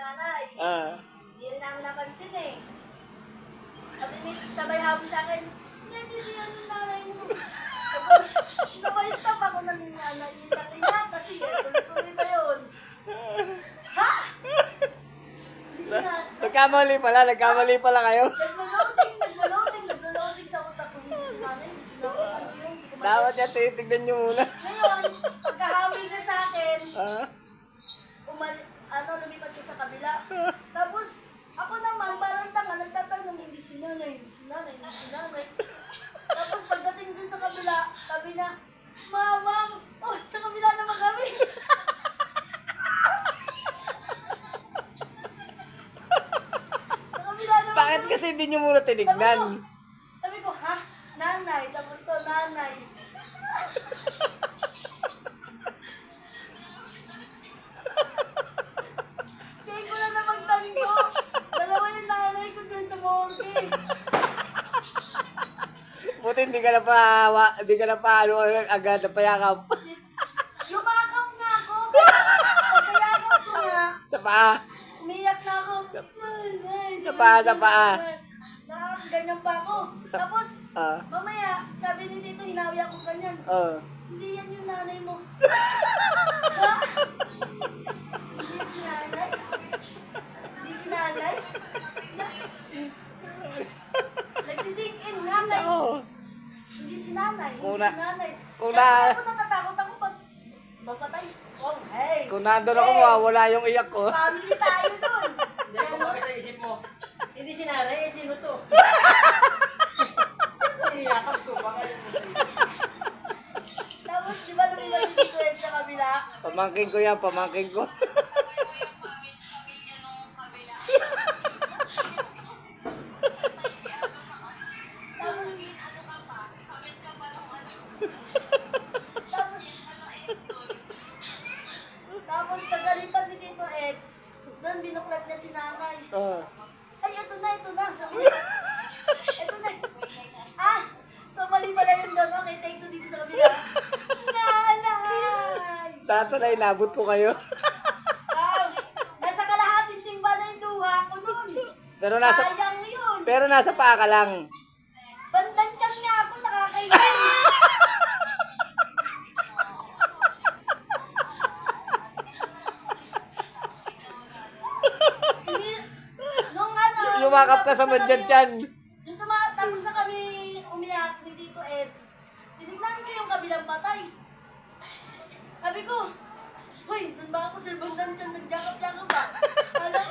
nanay. Ah. Hindi rin namin napansin eh. Sabay habol sa akin, hindi yan yung nanay mo. Naka-stop ako ng naiiyak kasi tuloy-tuloy pa yun. Ha? Hindi sila. Nagkamali pala kayo. Naglo-loading sa utak ko. Hindi si nanay, hindi si nanay. Ano yung? Dapat yan, titignan nyo muna. Ngayon, pagkahawil na sa akin, Ah. lumipat siya sa kabila. Tapos, ako naman, parang tanga, nagtatanong, hindi si nanay. Tapos, pagdating dun sa kabila, sabi na, Mamang, oh, sa kabila naman kami. Sa kabila naman Bakit kami. kasi hindi nyo muna tinignan? Sabi ko, ha? Nanay, tapos to, nanay. Kaya ko lang napagtanto. Dalawa yung nanay ko dun sa morgue. Buti hindi ka na pa agad na payakap. Yumakap nga ako. Pagkayakap ko nga, Sa paa. umiyak na ako. Sa paa. Ganyan pa ako. Tapos, Ah. mamaya, sabi ni Tito, hinawi ako ganyan. Oh. Hindi yan yung nanay mo. Ha? Hindi si nanay? Hindi si nanay? Nagsisink in, nanay. Oo. Hindi si nanay. Kung Hindi na- si nanay. kung Siyempre na- ako natatakot ako pag mapatay. Oh, hey. Kung nandun ako, wala yung iyak ko. Family tayo dun. Hindi ko bakit sa isip mo. Hindi si nanay, sino to? Iyakap ko, baka yun sa isip. Tapos, di ba lumiwas si Tito Ed sa kabila? Pamangking ko yan, pamangking ko. Tapos, pagkalipat ni Tito Ed, doon binuklat niya si nanay. Oh. Ay, ito na. Sabi niya, ito na. Ah, so mali pala yun doon. Okay, take two dito sa kabila. Nanay! Tatalay, nabot ko kayo. Nasa kalahating timba na yung luha ko nun. Sayang yun. Pero nasa paa ka lang. Bandang tiyan nga ako, nakakainin. Nung Yumakap ka sa madyan. Yung tapos na kami umiyak ni Tito Ed, tinignan ko yung kabilang patay. Sabi ko, hoy, dun ba ako sa bandang tiyan, nagjakap-jakap ba? Alam,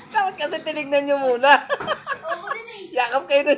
Dapat kasi tinignan nyo muna. ako din eh. Yakap kayo na.